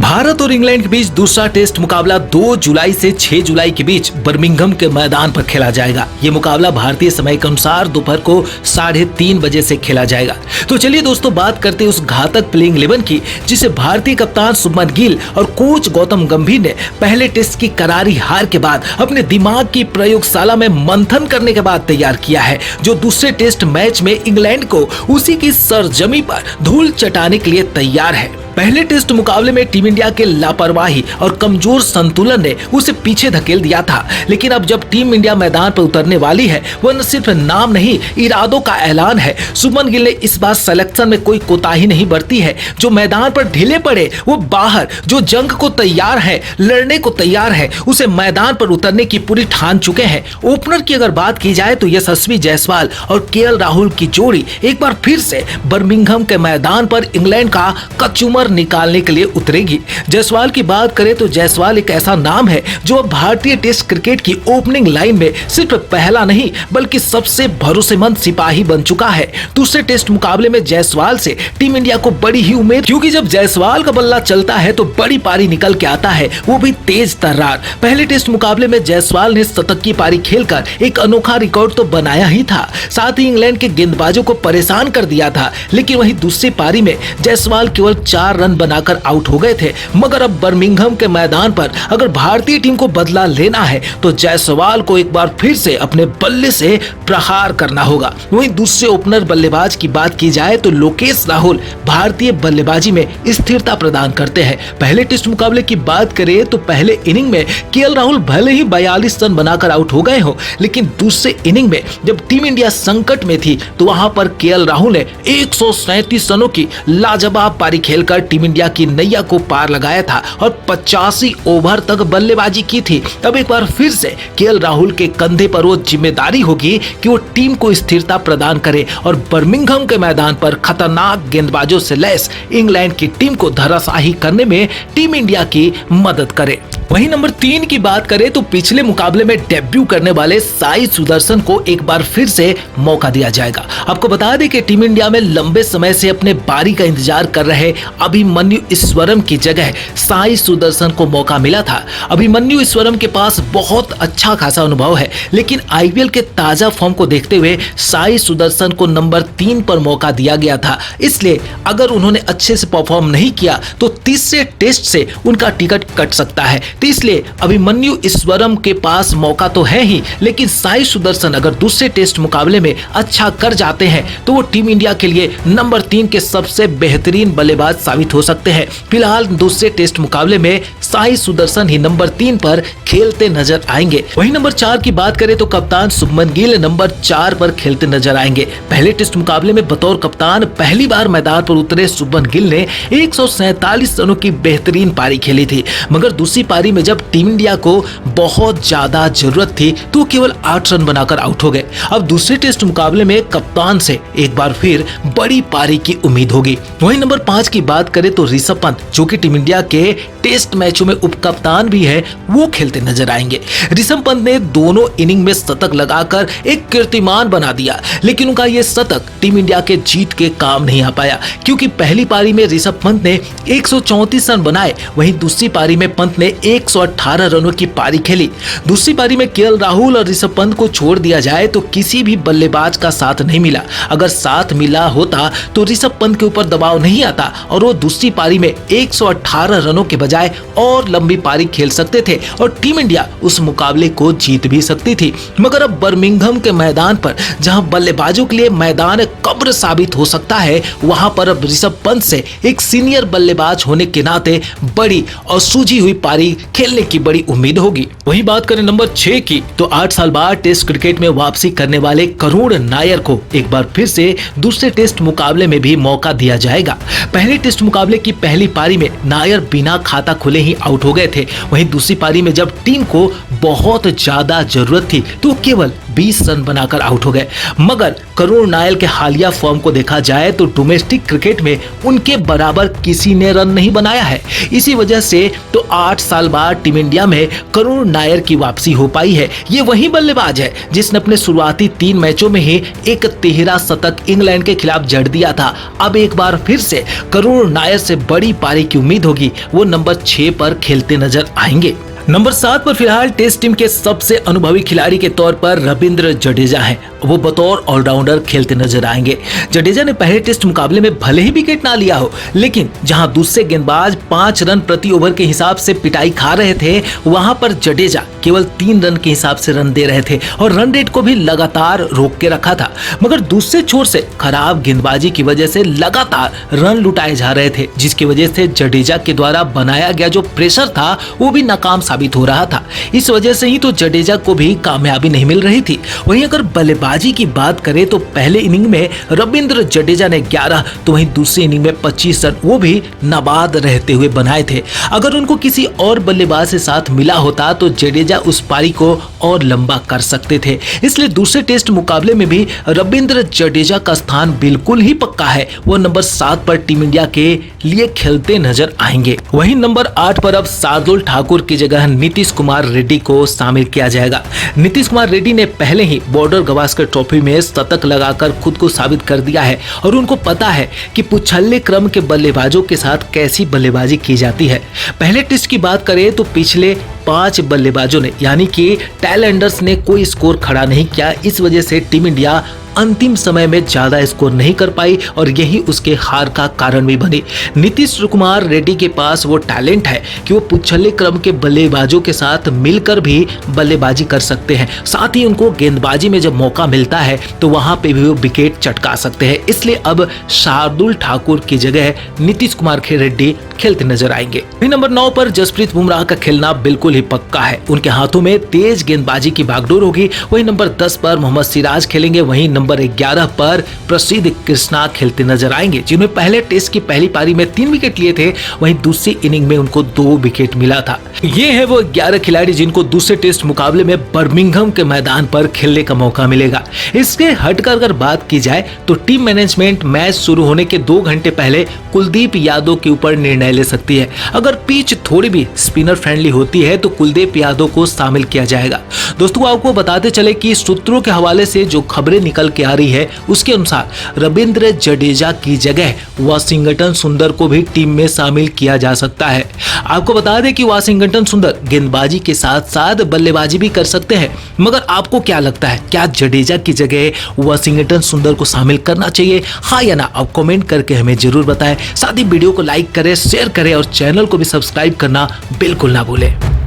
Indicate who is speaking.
Speaker 1: भारत और इंग्लैंड के बीच दूसरा टेस्ट मुकाबला 2 जुलाई से 6 जुलाई के बीच बर्मिंघम के मैदान पर खेला जाएगा। ये मुकाबला भारतीय समय के अनुसार दोपहर को 3:30 बजे से खेला जाएगा। तो चलिए दोस्तों, बात करते हैं उस घातक प्लेइंग 11 की जिसे भारतीय कप्तान शुभमन गिल और कोच गौतम गंभीर ने पहले टेस्ट की करारी हार के बाद अपने दिमाग की प्रयोगशाला में मंथन करने के बाद तैयार किया है, जो दूसरे टेस्ट मैच में इंग्लैंड को उसी की सरजमी पर धूल चटाने के लिए तैयार है। पहले टेस्ट मुकाबले में टीम इंडिया के लापरवाही और कमजोर संतुलन ने उसे पीछे धकेल दिया था, लेकिन अब जब टीम इंडिया मैदान पर उतरने वाली है, वह न सिर्फ नाम नहीं इरादों का ऐलान है। शुभमन गिल ने इस बार सिलेक्शन में कोई कोताही नहीं बरती है। जो मैदान पर ढीले पड़े वो बाहर, जो जंग को तैयार है, लड़ने को तैयार है, उसे मैदान पर उतरने की पूरी ठान चुके हैं। ओपनर की अगर बात की जाए तो यशस्वी जायसवाल और केएल राहुल की जोड़ी एक बार फिर से बर्मिंघम के मैदान पर इंग्लैंड का कचूमर निकालने के लिए उतरेगी। जायसवाल की बात करें तो जायसवाल एक ऐसा नाम है जो अब भारतीय टेस्ट क्रिकेट की ओपनिंग लाइन में सिर्फ पहला नहीं बल्कि सबसे भरोसेमंद सिपाही बन चुका है। दूसरे टेस्ट मुकाबले में जायसवाल से टीम इंडिया को बड़ी ही उम्मीद, क्योंकि जब जायसवाल का बल्ला चलता है तो बड़ी पारी निकल के आता है, वो भी तेज तर्रार। पहले टेस्ट मुकाबले में जायसवाल ने शतक की पारी खेलकर एक अनोखा रिकॉर्ड तो बनाया ही था, साथ ही इंग्लैंड के गेंदबाजों को परेशान कर दिया था। लेकिन वहीं दूसरी पारी में जायसवाल केवल 4 रन बनाकर आउट हो गए थे। मगर अब बर्मिंघम के मैदान पर अगर भारतीय टीम को बदला लेना है तो जायसवाल को एक बार फिर से अपने बल्ले से प्रहार करना होगा। वहीं दूसरे ओपनर बल्लेबाज की बात की जाए तो लोकेश राहुल भारतीय बल्लेबाजी में स्थिरता प्रदान करते हैं। पहले टेस्ट मुकाबले की बात करें तो पहले इनिंग में केएल राहुल भले ही 42 रन बनाकर आउट हो गए हो, लेकिन दूसरे इनिंग में जब टीम इंडिया संकट में थी तो वहां पर केएल राहुल ने 137 रनों की लाजवाब पारी खेलकर टीम इंडिया की नैया को पार लगाया था और 85 ओवर तक बल्लेबाजी की थी। अब एक बार फिर से केएल राहुल के कंधे पर वो जिम्मेदारी होगी कि वो टीम को स्थिरता प्रदान करे और बर्मिंघम के मैदान पर खतरनाक गेंदबाजों से लैस इंग्लैंड की टीम को धराशायी करने में टीम इंडिया की मदद करे। वहीं नंबर 3 की बात करें तो पिछले मुकाबले में डेब्यू करने वाले साई सुदर्शन को एक बार फिर से मौका दिया जाएगा। आपको बता दें कि टीम इंडिया में लंबे समय से अपने बारी का इंतजार कर रहे अभिमन्यु ईश्वरम की जगह साई सुदर्शन को मौका मिला था। अभिमन्यु ईश्वरम के पास बहुत अच्छा खासा अनुभव है, लेकिन आईपीएल के ताजा फॉर्म को देखते हुए साई सुदर्शन को नंबर 3 पर मौका दिया गया था। इसलिए अगर उन्होंने अच्छे से परफॉर्म नहीं किया तो तीसरे टेस्ट से उनका टिकट कट सकता है। तो इसलिए अभिमन्यु ईश्वरम के पास मौका तो है ही, लेकिन साई सुदर्शन अगर दूसरे टेस्ट मुकाबले में अच्छा कर जाते हैं तो वो टीम इंडिया के लिए नंबर 3 के सबसे बेहतरीन बल्लेबाज साबित हो सकते हैं। फिलहाल दूसरे टेस्ट मुकाबले में साई सुदर्शन ही नंबर 3 पर खेलते नजर आएंगे। वहीं नंबर 4 की बात करें तो कप्तान शुभमन गिल नंबर 4 पर खेलते नजर आएंगे। पहले टेस्ट मुकाबले में बतौर कप्तान पहली बार मैदान पर उतरे शुभमन गिल ने 147 रनों की बेहतरीन पारी खेली थी, मगर दूसरी पारी में जब टीम इंडिया को बहुत ज्यादा जरूरत थी तो केवल 8 रन बनाकर आउट हो गए। अब दूसरे टेस्ट मुकाबले में कप्तान से एक बार फिर बड़ी पारी की उम्मीद होगी। वहीं नंबर 5 की बात करें तो ऋषभ पंत, जो कि टीम इंडिया के टेस्ट मैचों में उप कप्तान भी है, वो खेलते नजर आएंगे। ऋषभ पंत ने दोनों इनिंग में शतक लगाकर एक कीर्तिमान बना दिया, लेकिन उनका ये शतक टीम इंडिया के जीत के काम नहीं आ पाया, क्योंकि पहली पारी में ऋषभ पंत ने 134 रन बनाए, वहीं दूसरी पारी में पंत ने 118 रनों की पारी खेली। दूसरी पारी में केएल राहुल और ऋषभ पंत को छोड़ दिया जाए तो किसी भी बल्लेबाज का साथ नहीं मिला। अगर साथ मिला होता तो ऋषभ पंत के ऊपर दबाव नहीं आता और वो दूसरी पारी में 118 रनों के बजाय और लंबी पारी खेल सकते थे और टीम इंडिया उस मुकाबले को जीत भी सकती थी। मगर अब बर्मिंघम के मैदान पर, जहां बल्लेबाजों के लिए मैदान कब्र साबित हो सकता है, वहां पर अब ऋषभ पंत से एक सीनियर बल्लेबाज होने के नाते बड़ी और सूझी हुई पारी खेलने की बड़ी उम्मीद होगी। वहीं बात करें नंबर 6 की तो 8 साल बाद टेस्ट क्रिकेट में वापसी करने वाले करुण नायर को एक बार फिर से दूसरे टेस्ट मुकाबले में भी मौका दिया जाएगा। पहले टेस्ट मुकाबले की पहली पारी में नायर बिना खाता खुले ही आउट हो गए थे। वहीं दूसरी पारी में जब टीम को बहुत ज्यादा जरूरत थी तो केवल 20 रन बनाकर आउट हो गए। मगर करुण नायर के हालिया फॉर्म को देखा जाए तो डोमेस्टिक क्रिकेट में उनके बराबर किसी ने रन नहीं बनाया है। इसी वजह से तो 8 साल बाद टीम इंडिया में करुण नायर की वापसी हो पाई है। ये वही बल्लेबाज है जिसने अपने शुरुआती 3 मैचों में ही एक 13 शतक इंग्लैंड के खिलाफ जड़ दिया था। अब एक बार फिर से करुण नायर से बड़ी पारी की उम्मीद होगी। वो नंबर 6 पर खेलते नजर आएंगे। नंबर 7 पर फिलहाल टेस्ट टीम के सबसे अनुभवी खिलाड़ी के तौर पर रविंद्र जडेजा हैं। वो बतौर ऑलराउंडर खेलते नजर आएंगे। जडेजा ने पहले टेस्ट मुकाबले में भले ही विकेट ना लिया हो, लेकिन जहां दूसरे गेंदबाज 5 रन प्रति ओवर के हिसाब से पिटाई खा रहे थे, वहां पर जडेजा केवल 3 रन के हिसाब से रन दे रहे थे और रन रेट को भी लगातार रोक के रखा था। मगर दूसरे छोर से खराब गेंदबाजी की वजह से लगातार रन लुटाए जा रहे थे, जिसकी वजह से जडेजा के द्वारा बनाया गया जो प्रेशर था वो भी नाकाम साबित हो रहा था। इस वजह से ही तो जडेजा को भी कामयाबी नहीं मिल रही थी। वहीं अगर बल्लेबाजी की बात करें तो पहले इनिंग में रविंद्र जडेजा ने 11 तो वहीं दूसरी इनिंग में 25 रन वो भी नाबाद रहते हुए बनाए थे। अगर उनको किसी और बल्लेबाज के साथ मिला होता तो जडेजा उस पारी को और लंबा कर सकते थे। इसलिए दूसरे टेस्ट मुकाबले में भी रविंद्र जडेजा का स्थान बिल्कुल ही पक्का है। वो नंबर 7 पर टीम इंडिया के लिए खेलते नजर आएंगे। वहीं नंबर 8 पर अब शार्दुल ठाकुर की जगह नीतीश कुमार रेड्डी को शामिल किया जाएगा। नीतीश कुमार रेड्डी ने पहले ही बॉर्डर गवास्कर ट्रॉफी में शतक लगाकर खुद को साबित कर दिया है और उनको पता है कि पिछले क्रम के बल्लेबाजों के साथ कैसी बल्लेबाजी की जाती है। पहले टेस्ट की बात करें तो पिछले 5 बल्लेबाजों ने यानी कि टेल एंडर्स ने कोई स्कोर खड़ा नहीं किया। इस वजह से टीम इंडिया अंतिम समय में ज्यादा स्कोर नहीं कर पाई और यही उसके हार का कारण भी बनी। नीतीश कुमार रेड्डी के पास वो टैलेंट है कि वो पिछले क्रम के बल्लेबाजों के साथ मिलकर भी बल्लेबाजी कर सकते हैं। साथ ही उनको गेंदबाजी में जब मौका मिलता है तो वहां पे भी वो विकेट चटका सकते हैं। इसलिए अब शार्दुल ठाकुर की जगह नीतीश कुमार रेड्डी खेलते नजर आएंगे। नंबर 9 पर जसप्रीत बुमराह का खेलना बिल्कुल ही पक्का है। उनके हाथों में तेज गेंदबाजी की बागडोर होगी। वहीं नंबर 10 पर मोहम्मद सिराज खेलेंगे। वहीं नंबर 11 पर प्रसिद्ध कृष्णा खेलते नजर आएंगे, जिन्होंने पहले टेस्ट की पहली पारी में 3 विकेट लिए थे। वहीं दूसरी इनिंग में उनको 2 विकेट मिला था। ये है वो 11 खिलाड़ी जिनको दूसरे टेस्ट मुकाबले में बर्मिंघम के मैदान पर खेलने का मौका मिलेगा। इसके हटकर अगर बात की जाए तो टीम मैनेजमेंट मैच शुरू होने के 2 घंटे पहले कुलदीप यादव के ऊपर निर्णय ले सकती है। अगर पिच थोड़ी भी स्पिनर फ्रेंडली होती है तो कुलदीप यादव को शामिल किया जाएगा। दोस्तों आपको बताते चले कि सूत्रों के हवाले से जो खबरें निकल के आ रही है उसके अनुसार रविंद्र जडेजा की जगह वाशिंगटन सुंदर को भी टीम में शामिल किया जा सकता है। आपको बता दें कि वाशिंगटन सुंदर गेंदबाजी के साथ साथ बल्लेबाजी भी कर सकते हैं। मगर आपको क्या लगता है, क्या जडेजा की जगह वाशिंगटन सुंदर को शामिल करना चाहिए, हाँ या ना? आप कमेंट करके हमें जरूर बताएं। साथ ही वीडियो को लाइक करें, शेयर करें और चैनल को भी सब्सक्राइब करना बिल्कुल ना भूलें।